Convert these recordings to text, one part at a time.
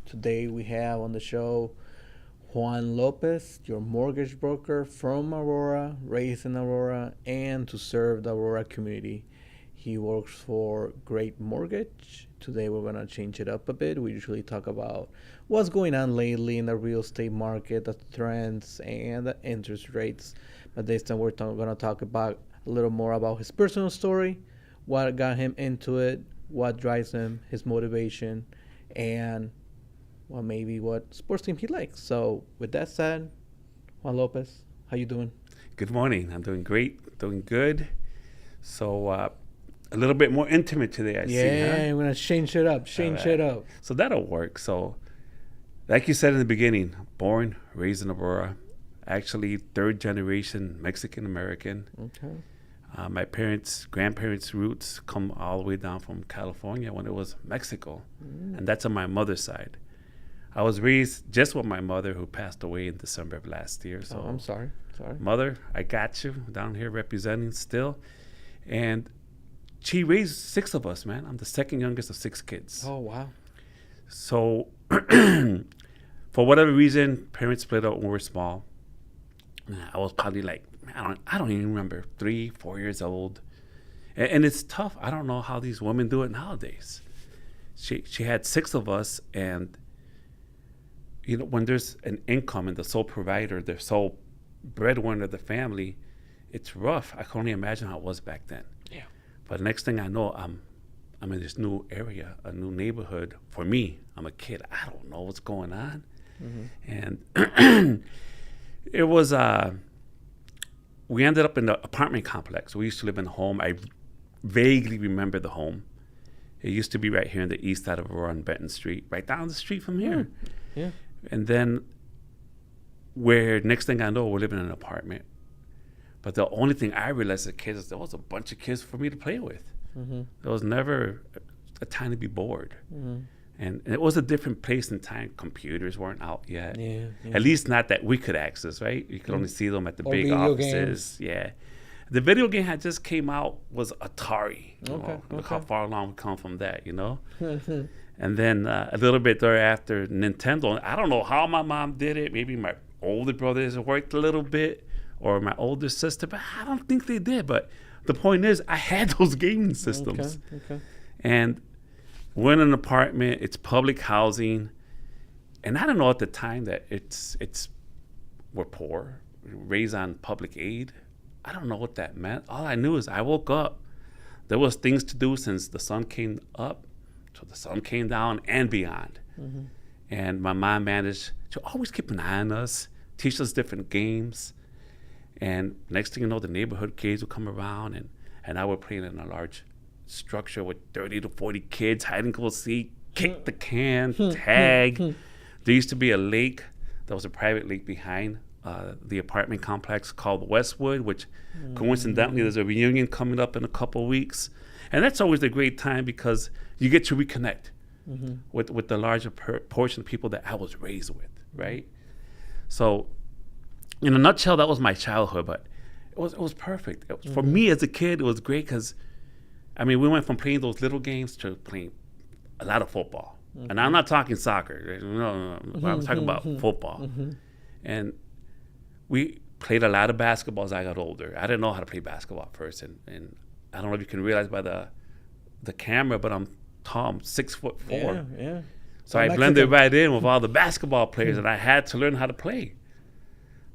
Today we have on the show Juan Lopez, your mortgage broker from Aurora, raised in Aurora, and to serve the Aurora community. He works for Great Mortgage. Today we're going to change it up a bit. We usually talk about what's going on lately in the real estate market, the trends, and the interest rates. But this time we're going to talk about a little more about his personal story, what got him into it, what drives him, his motivation, and maybe what sports team he likes. So with that said, Juan Lopez, how you doing? Good morning. I'm doing great, doing good. So a little bit more intimate today, I see, Yeah, huh? we're gonna change it up. Change it up. So that'll work. So, like you said in the beginning, born, raised in Aurora, actually third generation Mexican American. Okay. My grandparents' roots come all the way down from California when it was Mexico, and that's on my mother's side. I was raised just with my mother, who passed away in December of last year. So, I'm sorry. mother, I got you down here representing still. And she raised six of us, man. I'm the second youngest of six kids. Oh wow. So, for whatever reason, parents split up when we were small. I was probably like, I don't even remember, 3, 4 years old. And it's tough. I don't know how these women do it nowadays. She had six of us, and when there's an income and the sole provider, the sole breadwinner of the family, it's rough. I can only imagine how it was back then. Yeah. But next thing I know, I'm in this new area, a new neighborhood. For me, I'm a kid. I don't know what's going on. And it was, we ended up in the apartment complex. We used to live in a home. I vaguely remember the home. It used to be right here on the east side of Aurora on Benton Street, right down the street from here. Yeah. And then where next thing I know, we're living in an apartment. But the only thing I realized as a kid is there was a bunch of kids for me to play with. There was never a time to be bored. And it was a different place and time. Computers weren't out yet. Yeah. At least not that we could access, right? You could only see them at the Or big video offices. Yeah. The video game had just came out was Atari. Look how Okay. far along we come from that, And then a little bit thereafter, Nintendo. I don't know how my mom did it. Maybe my older brothers worked a little bit, or my older sister, but I don't think they did. But the point is, I had those gaming systems. Okay. And we're in an apartment. It's public housing. And I don't know at the time that we're poor, raised on public aid. I don't know what that meant. All I knew is I woke up. There was things to do since the sun came up. So the sun came down and beyond. And my mom managed to always keep an eye on us, teach us different games. And next thing you know, the neighborhood kids would come around, and I was playing in a large structure with 30 to 40 kids, hide and go seek, kick the can, tag. There used to be a lake. There was a private lake behind the apartment complex called Westwood, which coincidentally there's a reunion coming up in a couple of weeks. And that's always a great time because you get to reconnect with the larger portion of people that I was raised with, right? So in a nutshell, that was my childhood, but it was perfect. For me as a kid, it was great because, we went from playing those little games to playing a lot of football. And I'm not talking soccer. No. I'm talking about football. And we played a lot of basketball as I got older. I didn't know how to play basketball at first, and I don't know if you can realize by the camera, but I'm tall. I'm 6'4". Yeah. So I blended right in with all the basketball players, and I had to learn how to play.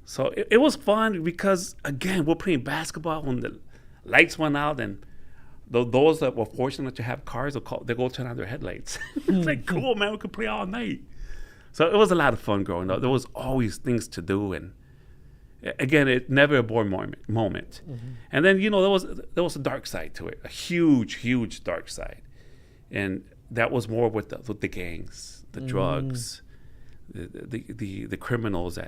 So it was fun because, again, we're playing basketball when the lights went out, and those that were fortunate to have cars, they go turn on their headlights. It's like, cool, man, we could play all night. So it was a lot of fun growing up. There was always things to do, and again, it never a boring moment. And then, there was a dark side to it, a huge, huge dark side. And that was more with the gangs, the drugs, the criminals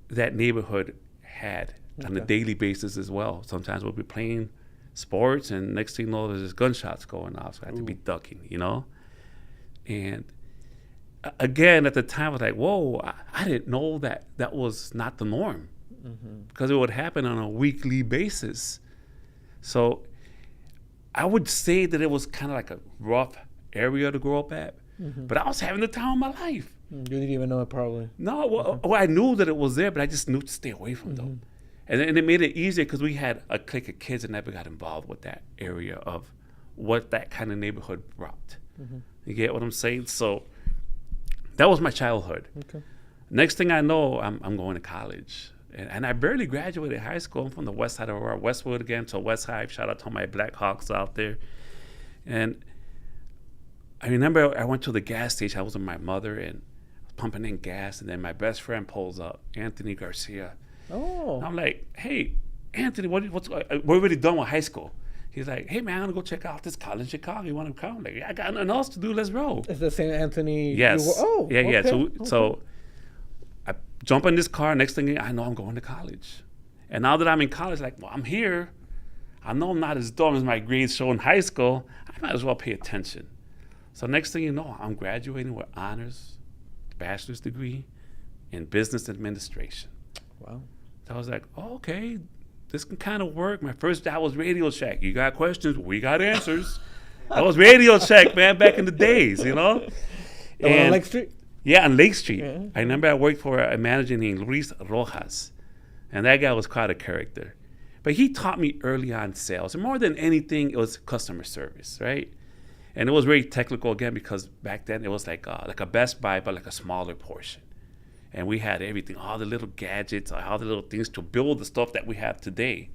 that neighborhood had on a daily basis as well. Sometimes we'll be playing sports, and next thing you know, there's gunshots going off, so I had to be ducking, And again, at the time, I was like, whoa, I didn't know that was not the norm, because it would happen on a weekly basis. So I would say that it was kind of like a rough area to grow up at, But I was having the time of my life. You didn't even know it probably. No, well, I knew that it was there, but I just knew to stay away from them. And it made it easier because we had a clique of kids that never got involved with that area of what that kind of neighborhood brought. You get what I'm saying? So that was my childhood. Okay. Next thing I know, I'm going to college. And I barely graduated high school. I'm from the west side of Aurora, Westwood again, so West High. Shout out to my Black Hawks out there. And I remember I went to the gas station. I was with my mother and pumping in gas. And then my best friend pulls up, Anthony Garcia. Oh. And I'm like, hey, Anthony, what's we're already done with high school. He's like, hey, man, I'm going to go check out this college in Chicago. You want to come? I'm like, yeah, I got nothing else to do. Let's roll. It's the same Anthony. Yes. Yeah. Okay. So I jump in this car. Next thing I know, I'm going to college. And now that I'm in college, like, well, I'm here. I know I'm not as dumb as my grades show in high school. I might as well pay attention. So next thing you know, I'm graduating with honors, bachelor's degree in business administration. Wow. So I was like, oh, okay, this can kind of work. My first job was Radio Shack. You got questions? We got answers. That was Radio Shack, man, back in the days, you know? The one on Lake Street? Yeah, on Lake Street. Yeah. I remember I worked for a manager named Luis Rojas, and that guy was quite a character. But he taught me early on sales. And more than anything, it was customer service, right? And it was very technical, again, because back then it was like a Best Buy, but like a smaller portion. And we had everything, all the little gadgets, all the little things to build the stuff that we have today.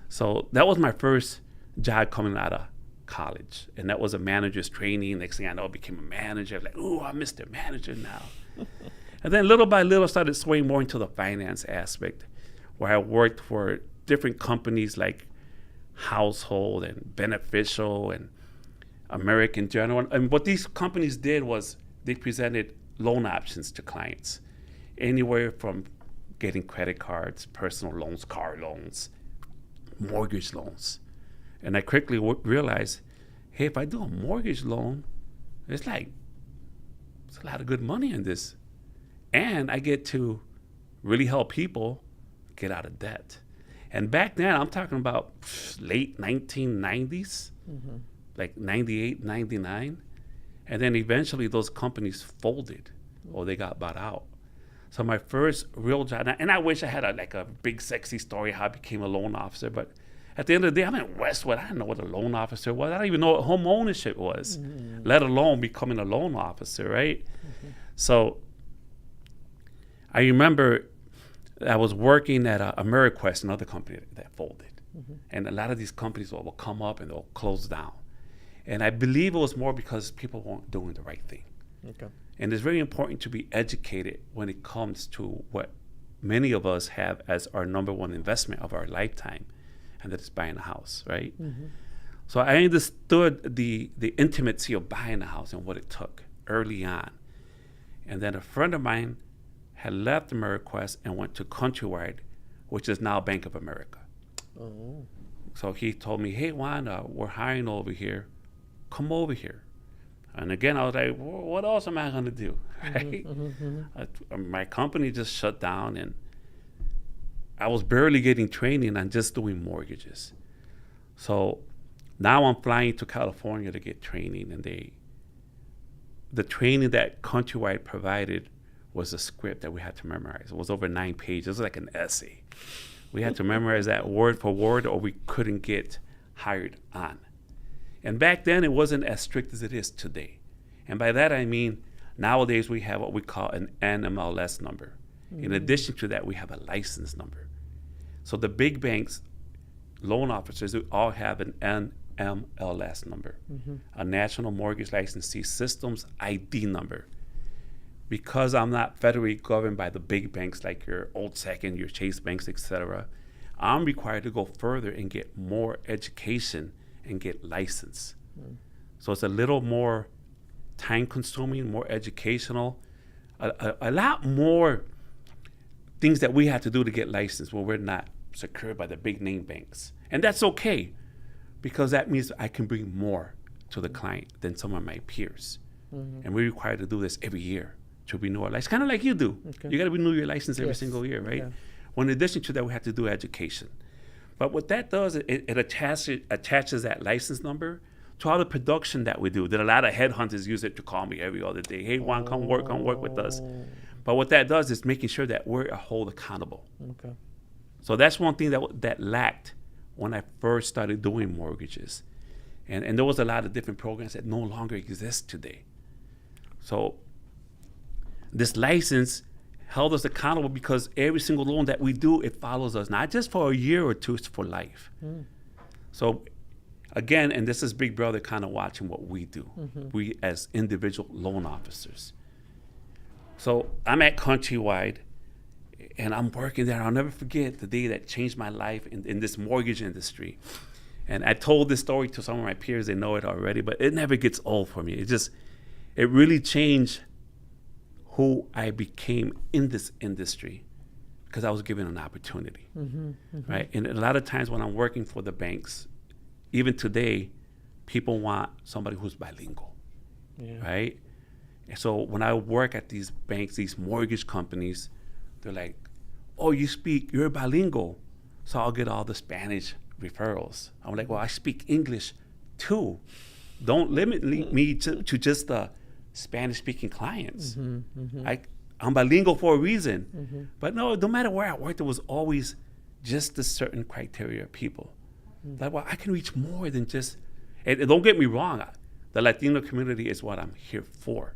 So that was my first job coming out of college. And that was a manager's training. Next thing I know, I became a manager. Like, ooh, I'm Mr. Manager now. And then little by little, I started swaying more into the finance aspect, where I worked for different companies like Household and Beneficial and American General. And what these companies did was they presented loan options to clients, anywhere from getting credit cards, personal loans, car loans, mortgage loans. And I quickly realized, hey, if I do a mortgage loan, it's a lot of good money in this. And I get to really help people get out of debt. And back then, I'm talking about late 1990s, like 98, 99. And then eventually those companies folded or they got bought out. So my first real job, and I wish I had a big sexy story how I became a loan officer, but at the end of the day, I'm in Westwood. I didn't know what a loan officer was. I don't even know what home ownership was, let alone becoming a loan officer, right? So I remember I was working at AmeriQuest, another company that folded. And a lot of these companies will come up and they'll close down. And I believe it was more because people weren't doing the right thing. Okay. And it's very important to be educated when it comes to what many of us have as our number one investment of our lifetime, and that is buying a house, right? So I understood the intimacy of buying a house and what it took early on. And then a friend of mine had left AmeriQuest and went to Countrywide, which is now Bank of America. Oh. So he told me, hey, Juan, we're hiring over here. Come over here. And again, I was like, well, what else am I going to do? Right? My company just shut down, and I was barely getting training on just doing mortgages. So now I'm flying to California to get training, and the training that Countrywide provided was a script that we had to memorize. It was over 9 pages. It was like an essay. We had to memorize that word for word, or we couldn't get hired on. And back then, it wasn't as strict as it is today. And by that, I mean, nowadays we have what we call an NMLS number. In addition to that, we have a license number. So the big banks, loan officers, they all have an NMLS number, a National Mortgage Licensee Systems ID number. Because I'm not federally governed by the big banks like your Old Second, your Chase Banks, etc., I'm required to go further and get more education and get licensed. So it's a little more time-consuming, more educational, a lot more things that we have to do to get licensed when we're not secured by the big name banks. And that's okay, because that means I can bring more to the client than some of my peers. And we're required to do this every year to renew our license, kind of like you do. Okay. You got to renew your license every Yes. single year, right? Yeah. Well, in addition to that, we have to do education. But what that does, it attaches that license number to all the production that we do. That a lot of headhunters use it to call me every other day. Hey, Juan, come work with us. But what that does is making sure that we're held accountable. Okay. So that's one thing that lacked when I first started doing mortgages. And there was a lot of different programs that no longer exist today. So this license held us accountable because every single loan that we do, it follows us, not just for a year or two, it's for life. So again, and this is Big Brother kind of watching what we do, we as individual loan officers. So I'm at Countrywide, and I'm working there. I'll never forget the day that changed my life in this mortgage industry. And I told this story to some of my peers. They know it already, but it never gets old for me. It really changed who I became in this industry because I was given an opportunity, right? And a lot of times when I'm working for the banks, even today, people want somebody who's bilingual, right? And so when I work at these banks, these mortgage companies, they're like, oh, you're bilingual, so I'll get all the Spanish referrals. I'm like, well, I speak English too. Don't limit me to just the Spanish-speaking clients. I'm bilingual for a reason. But no matter where I worked, there was always just a certain criteria of people. Like, well, I can reach more than just, and don't get me wrong, the Latino community is what I'm here for.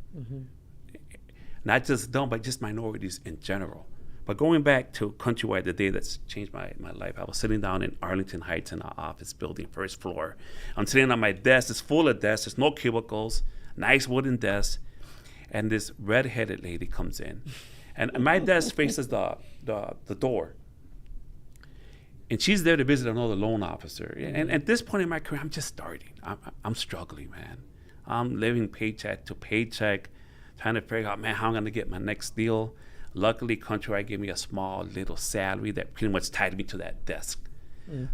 Not just them, but just minorities in general. But going back to Countrywide, the day that's changed my life, I was sitting down in Arlington Heights in our office building, first floor. I'm sitting on my desk. It's full of desks. There's no cubicles, nice wooden desk. And this red-headed lady comes in. And my desk faces the door. And she's there to visit another loan officer. And at this point in my career, I'm just starting. I'm struggling, man. I'm living paycheck to paycheck, trying to figure out, man, how I'm going to get my next deal. Luckily, Countrywide gave me a small little salary that pretty much tied me to that desk.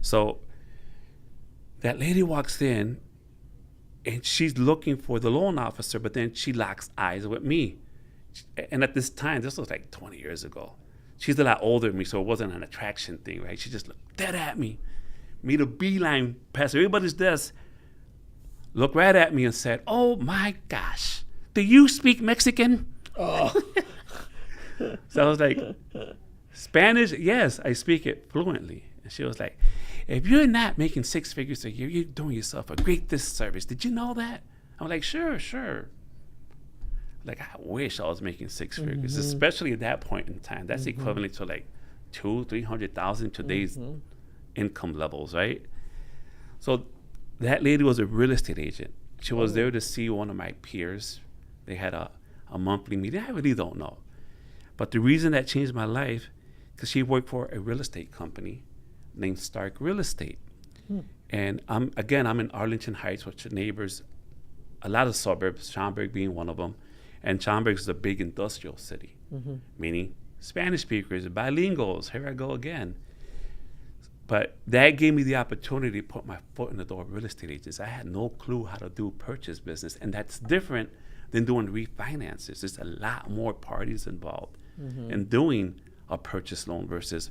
So that lady walks in, and she's looking for the loan officer, but then she locks eyes with me. And at this time, this was like 20 years ago. She's a lot older than me, so it wasn't an attraction thing, right? She just looked dead at me, made a beeline past everybody's desk, looked right at me and said, oh my gosh, do you speak Mexican? Oh. So I was like, Spanish? Yes, I speak it fluently. And she was like, if you're not making six figures a year, you're doing yourself a great disservice. Did you know that? I'm like, sure. Like, I wish I was making six figures, especially at that point in time. That's equivalent to like $200,000-300,000 today's income levels, right? So that lady was a real estate agent. She was there to see one of my peers. They had a monthly meeting. I really don't know. But the reason that changed my life, because she worked for a real estate company named Stark Real Estate. And I'm in Arlington Heights, which are neighbors, a lot of suburbs, Schaumburg being one of them. And Schaumburg is a big industrial city, meaning Spanish speakers, bilinguals, here I go again. But that gave me the opportunity to put my foot in the door of real estate agents. I had no clue how to do purchase business, and that's different than doing refinances. There's a lot more parties involved in doing a purchase loan versus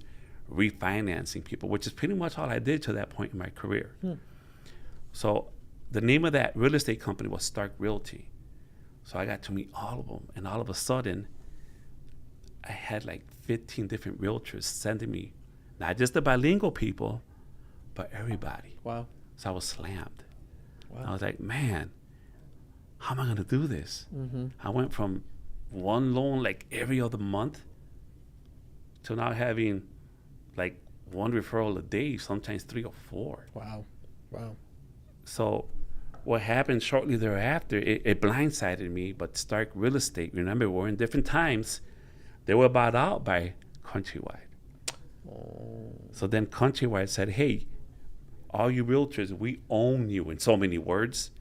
refinancing people, which is pretty much all I did to that point in my career. So the name of that real estate company was Stark Realty. So I got to meet all of them, and all of a sudden, I had like 15 different realtors sending me not just the bilingual people, but everybody. Wow. So I was slammed. Wow. I was like, man, how am I going to do this? I went from one loan like every other month to now having like one referral a day, sometimes 3 or 4. Wow. So what happened shortly thereafter, it blindsided me, but Stark Real Estate, remember, we're in different times, they were bought out by Countrywide. So then Countrywide said, hey, all you realtors, we own you, in so many words.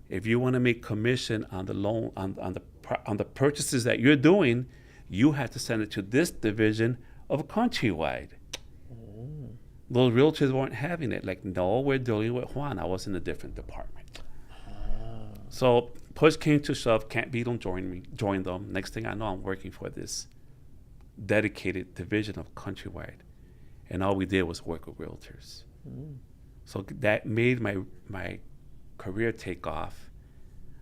If you want to make commission on the loan, on the purchases that you're doing, you have to send it to this division of Countrywide. Those realtors weren't having it. Like, no, we're dealing with Juan. I was in a different department. So push came to shove. Can't beat them, join them. Next thing I know, I'm working for this dedicated division of Countrywide. And all we did was work with realtors. So that made my career take off,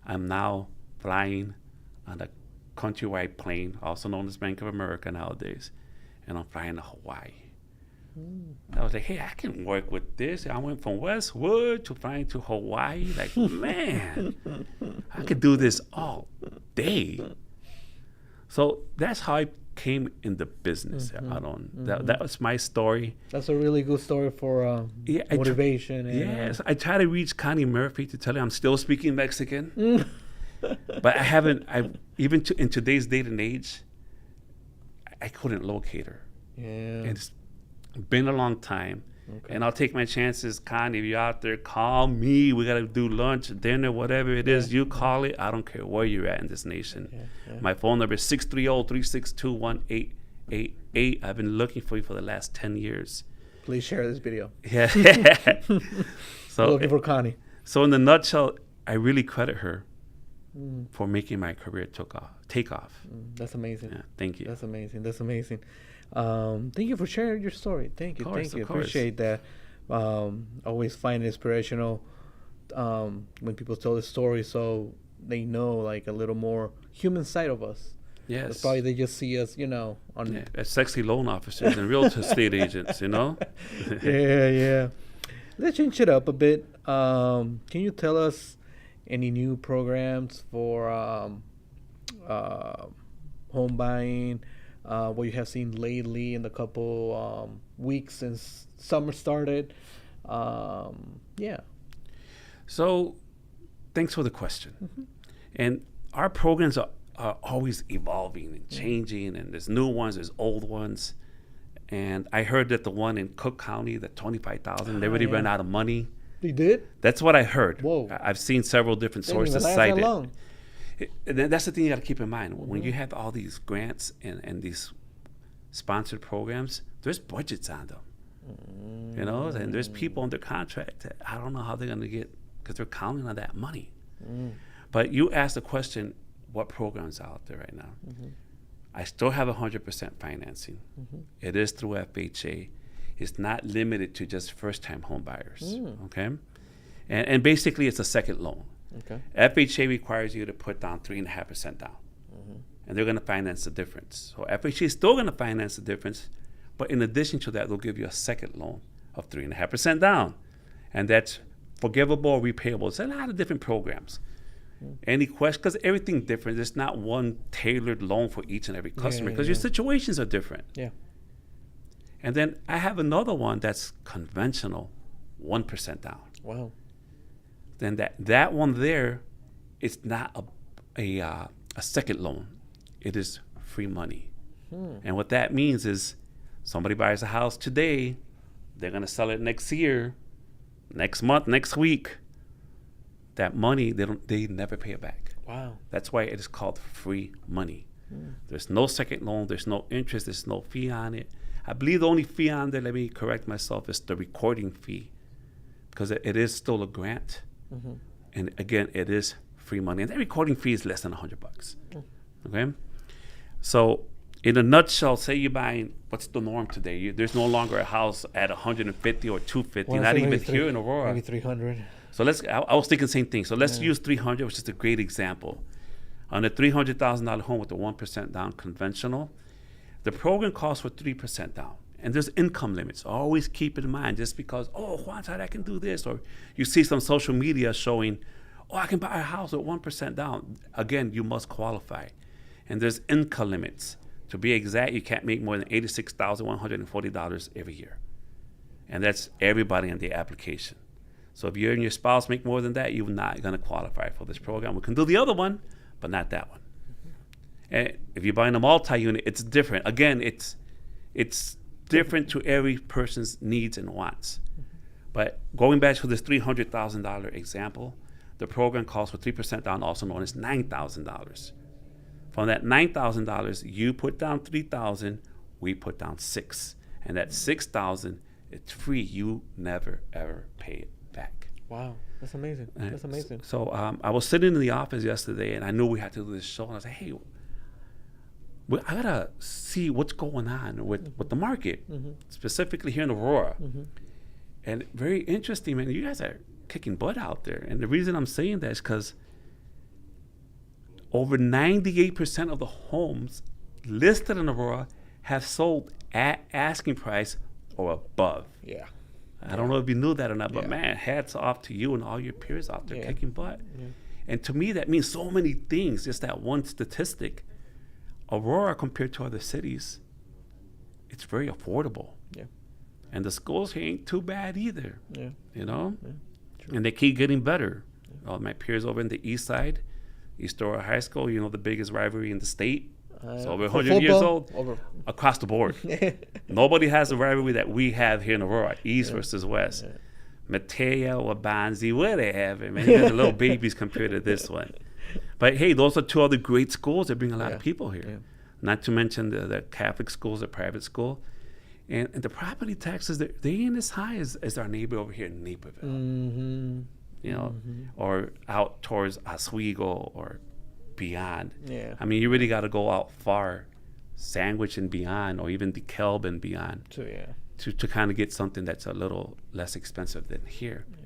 I'm now flying on a countrywide plane, also known as Bank of America nowadays, and I'm flying to Hawaii. I was like, hey, I can work with this. I went from Westwood to flying to Hawaii. Like, man, I could do this all day. So that's how I came in the business. That was my story. That's a really good story for motivation. Yes, I try to reach Connie Murphy to tell her I'm still speaking Mexican. But I haven't, in today's date and age, I couldn't locate her. Yeah. It's been a long time. Okay. And I'll take my chances. Connie, if you're out there, call me. We got to do lunch, dinner, whatever it is. You call it. I don't care where you're at in this nation. My phone number is 630-362-1888. I've been looking for you for the last 10 years. Please share this video. Yeah. So looking for Connie. So in the nutshell, I really credit her for making my career take off. That's amazing. Yeah, thank you. That's amazing. Thank you for sharing your story. Thank you. Thank you. Appreciate that. Always find it inspirational when people tell the story, so they know like a little more human side of us. Yes. That's probably they just see us, as sexy loan officers and real estate agents, Yeah. Let's change it up a bit. Can you tell us any new programs for home buying? What you have seen lately in the couple weeks since summer started? Yeah. So, thanks for the question. And our programs are always evolving and changing, and there's new ones, there's old ones. And I heard that the one in Cook County, the $25,000, they already ran out of money. They did? That's what I heard. Whoa. I've seen several different sources cite it. And that's the thing you got to keep in mind. When you have all these grants and these sponsored programs, there's budgets on them. And there's people under contract that I don't know how they're going to get, because they're counting on that money. But you asked the question, what programs are out there right now? I still have 100% financing. It is through FHA. It's not limited to just first-time home buyers, okay? And basically, it's a second loan. Okay. FHA requires you to put down 3.5% down, and they're going to finance the difference. So FHA is still going to finance the difference, but in addition to that, they'll give you a second loan of 3.5% down, and that's forgivable or repayable. It's a lot of different programs. Any question? Because everything's different. There's not one tailored loan for each and every customer, because your situations are different. Yeah. And then I have another one that's conventional, 1% down. Wow. Then that one there, it's not a second loan. It is free money. And what that means is somebody buys a house today, they're going to sell it next year, next month, next week. That money, they never pay it back. Wow. That's why it is called free money. There's no second loan, there's no interest, there's no fee on it. I believe the only fee on there, let me correct myself, is the recording fee, because it is still a grant. And again, it is free money. And that recording fee is less than $100. Okay? So in a nutshell, say you're buying, what's the norm today? There's no longer a house at 150 or 250, not even here in Aurora. Maybe 300. So I was thinking the same thing. So let's use 300, which is a great example. On a $300,000 home with a 1% down conventional, the program calls for 3% down. And there's income limits. Always keep it in mind. Just because, Juan said I can do this, or you see some social media showing, I can buy a house with 1% down. Again, you must qualify. And there's income limits. To be exact, you can't make more than $86,140 every year. And that's everybody in the application. So if you and your spouse make more than that, you're not going to qualify for this program. We can do the other one, but not that one. And if you're buying a multi-unit, it's different. Again, it's different to every person's needs and wants. But going back to this $300,000 example, the program calls for 3% down, also known as $9,000. From that $9,000, you put down $3,000, we put down $6,000. And that $6,000, it's free. You never, ever pay it back. Wow, that's amazing. That's amazing. So I was sitting in the office yesterday, and I knew we had to do this show. And I was like, hey, I got to see what's going on with the market, specifically here in Aurora. And very interesting, man. You guys are kicking butt out there. And the reason I'm saying that is because over 98% of the homes listed in Aurora have sold at asking price or above. Yeah. I don't know if you knew that or not, but Yeah. man, hats off to you and all your peers out there Yeah. kicking butt. Yeah. And to me, that means so many things. Just that one statistic. Aurora, compared to other cities, it's very affordable. Yeah. And the schools here ain't too bad either. Yeah. You know? Yeah. And they keep getting better. All my peers over in the east side, East Aurora High School, you know, the biggest rivalry in the state. It's over 100 years old. Across the board. Nobody has the rivalry that we have here in Aurora, East versus West. Yeah. Mateo or Bonzi, where they have it, man. They're the little babies compared to this one. But hey, those are two other great schools that bring a lot of people here. Yeah. Not to mention the Catholic schools, the private school. And the property taxes, they ain't as high as our neighbor over here in Naperville. Mm-hmm. You know, or out towards Oswego or beyond. Yeah. I mean, you really got to go out far, Sandwich and beyond, or even DeKalb and beyond, So yeah. to kind of get something that's a little less expensive than here. Yeah.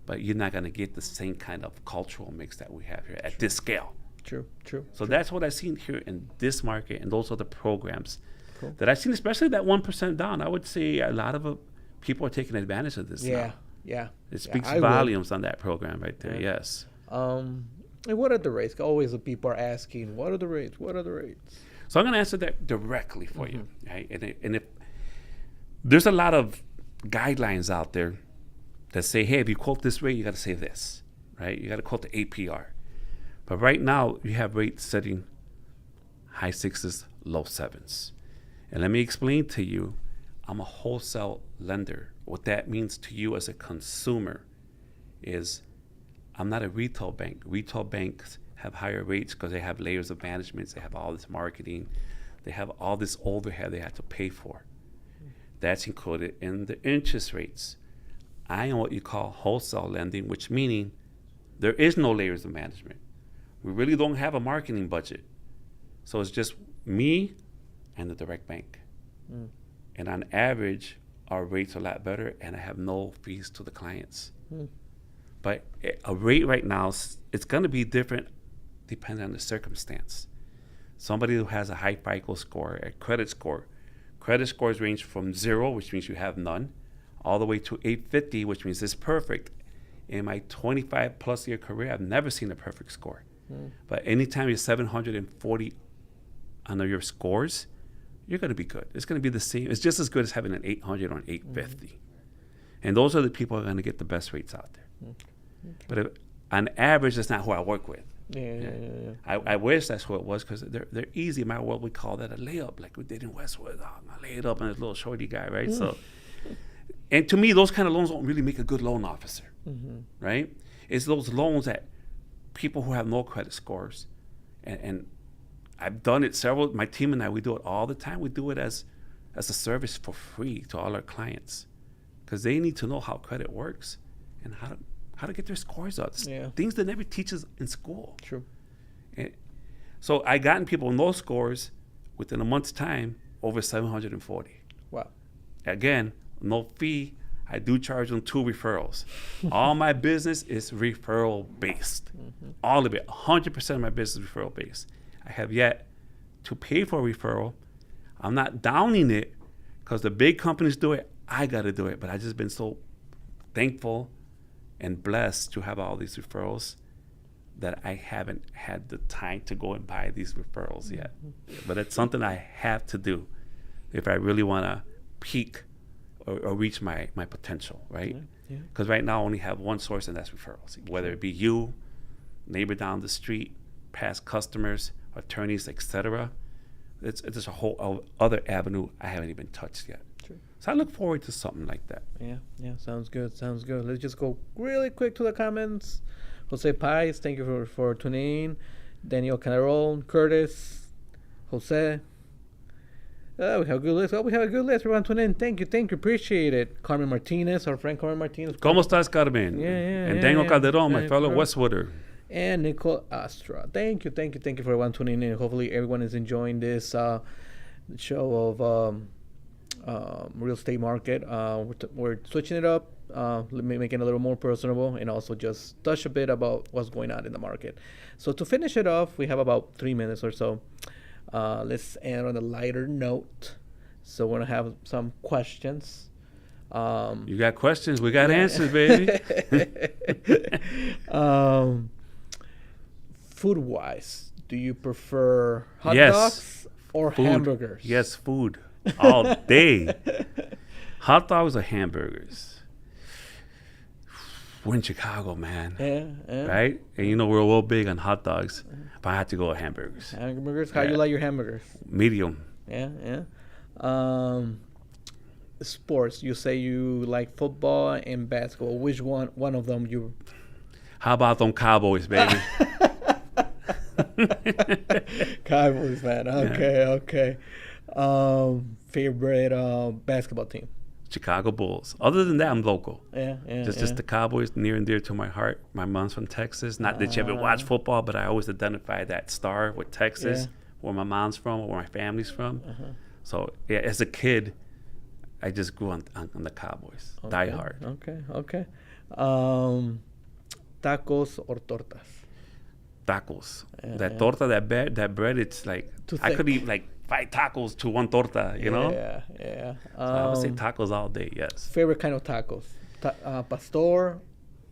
But you're not going to get the same kind of cultural mix that we have here at this scale. True. So that's what I've seen here in this market, and those are the programs Cool. that I've seen, especially that 1% down. I would say a lot of people are taking advantage of this Yeah. now. Yeah. It speaks I would. volumes on that program right there, Yeah. yes. And what are the rates? Always the people are asking, what are the rates? What are the rates? So I'm going to answer that directly for you. Right? And if there's a lot of guidelines out there that say, hey, if you quote this rate, you got to say this, right? You got to quote the APR. But right now, you have rates setting high sixes, low sevens. And let me explain to you, I'm a wholesale lender. What that means to you as a consumer is I'm not a retail bank. Retail banks have higher rates because they have layers of management. They have all this marketing. They have all this overhead they have to pay for. That's included in the interest rates. I am what you call wholesale lending, which meaning there is no layers of management. We really don't have a marketing budget. So it's just me and the direct bank. And on average, our rates are a lot better, and I have no fees to the clients. But a rate right now, it's going to be different depending on the circumstance. Somebody who has a high FICO score, a credit scores range from 0, which means you have none, all the way to 850, which means it's perfect. In my 25 plus year career, I've never seen a perfect score. But anytime you're 740 on your scores, you're going to be good. It's going to be the same. It's just as good as having an 800 or an 850. And those are the people who are going to get the best rates out there. But on average, that's not who I work with. Yeah. I wish that's who it was, because they're easy. In my world, we call that a layup, like we did in Westwood. Oh, I lay it up on this little shorty guy, right? So, and to me, those kind of loans don't really make a good loan officer, right? It's those loans that people who have no credit scores, and I've done it my team and I, we do it all the time. We do it as a service for free to all our clients, because they need to know how credit works and how to get their scores up. Things that never teaches in school. True. And so I gotten people with no scores within a month's time over 740. Wow. Again, no fee. I do charge them 2 referrals. All my business is referral based. All of it. 100% of my business is referral based. I have yet to pay for a referral. I'm not downing it because the big companies do it. I got to do it. But I've just been so thankful and blessed to have all these referrals that I haven't had the time to go and buy these referrals yet. But it's something I have to do if I really want to peak or reach my potential, right? Because right now I only have one source, and that's referrals. Whether it be you, neighbor down the street, past customers, attorneys, etc. It's just a whole other avenue I haven't even touched yet. True. So I look forward to something like that. Yeah, sounds good. Let's just go really quick to the comments. Jose Pais, thank you for tuning in. Daniel Canarol, Curtis, Jose. We have a good list. We have a good list. Everyone tune in. Thank you. Appreciate it. Carmen Martinez, our friend Carmen Martinez. ¿Cómo estás, Carmen? And Daniel Calderon, my fellow Westwooder. And Nicole Astra. Thank you for everyone tuning in. Hopefully everyone is enjoying this show of real estate market. We're switching it up, making it a little more personable, and also just touch a bit about what's going on in the market. So to finish it off, we have about 3 minutes or so. Let's end on a lighter note. So we're gonna have some questions. You got questions, we got answers, baby. Food-wise, do you prefer hot Yes. dogs or Food. hamburgers? Yes, food all day. Hot dogs or hamburgers? We're in Chicago, man. Yeah. Right? And you know we're real big on hot dogs, but I have to go with hamburgers. Hamburgers? How Yeah. you like your hamburgers? Medium. Yeah. Sports. You say you like football and basketball. Which one of them you? How about them Cowboys, baby? Cowboys fan. Okay. Favorite basketball team? Chicago Bulls. Other than that, I'm local. Yeah. Just the Cowboys, near and dear to my heart. My mom's from Texas. Not that you ever watch football, but I always identify that star with Texas, where my mom's from, or where my family's from. So yeah, as a kid, I just grew on the Cowboys. Die hard. Okay. Tacos or tortas? Tacos. That torta, that bread, it's like Too I could thick. eat like 5 tacos to one torta. You know. Yeah. So I would say tacos all day. Yes. Favorite kind of tacos? Pastor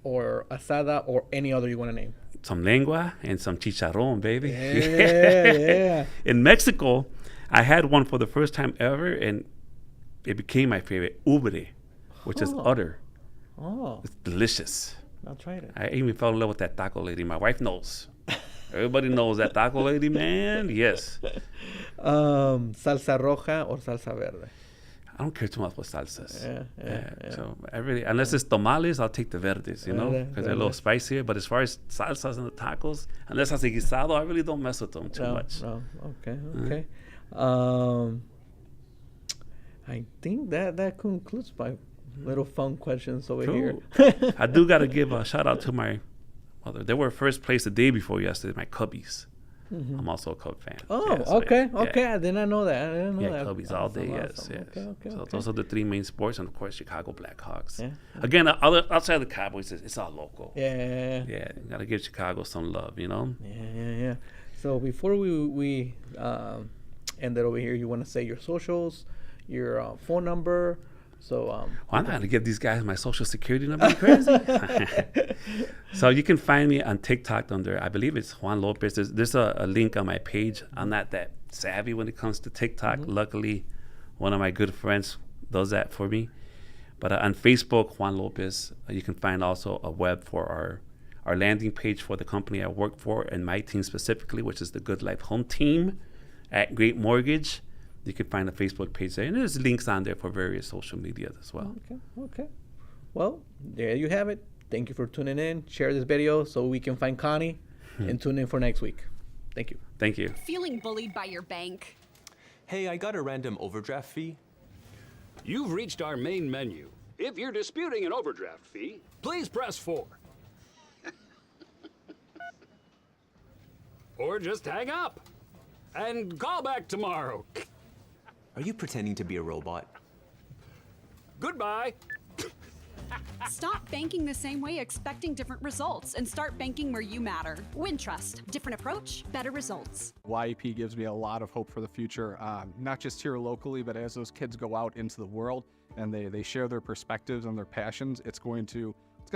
or asada or any other you want to name? Some lengua and some chicharrón, baby. Yeah. In Mexico, I had one for the first time ever, and it became my favorite. Ubre, which is udder. Oh, It's delicious. I'll try it. I even fell in love with that taco lady. My wife knows. Everybody knows that taco lady, man. Yes. Salsa roja or salsa verde? I don't care too much for salsas. Yeah. So I really, unless it's tamales, I'll take the verdes, you know, because they're a little spicier. But as far as salsas and the tacos, unless it's a guisado, I really don't mess with them too much. No. Okay. I think that concludes my little fun questions over here. I do got to give a shout out to my mother. They were first place the day before yesterday, my Cubbies. I'm also a Cub fan. Oh, Yeah, so okay. yeah. I did not know that. Yeah, Cubbies all day, yes. Awesome. Okay. So those are the 3 main sports, and of course, Chicago Blackhawks. Yeah. Again, outside of the Cowboys, it's all local. Yeah. Yeah, got to give Chicago some love, you know? Yeah. So before we end it over here, you want to say your socials, your phone number. So Well, I'm not going to give these guys my social security number. You crazy? So you can find me on TikTok under, I believe it's Juan Lopez. There's a link on my page. I'm not that savvy when it comes to TikTok. Luckily, one of my good friends does that for me. But on Facebook, Juan Lopez, you can find also a web for our landing page for the company I work for and my team specifically, which is the Good Life Home Team at Great Mortgage. You can find a Facebook page there, and there's links on there for various social media as well. Okay. Well, there you have it. Thank you for tuning in. Share this video so we can find Connie and tune in for next week. Thank you. Thank you. Feeling bullied by your bank? Hey, I got a random overdraft fee. You've reached our main menu. If you're disputing an overdraft fee, please press 4. Or just hang up and call back tomorrow. Are you pretending to be a robot? Goodbye. Stop banking the same way, expecting different results, and start banking where you matter. Wintrust. Different approach, better results. YEP gives me a lot of hope for the future, not just here locally, but as those kids go out into the world and they share their perspectives and their passions, it's going to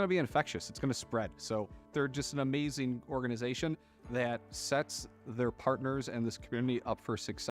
be infectious. It's going to spread. So they're just an amazing organization that sets their partners and this community up for success.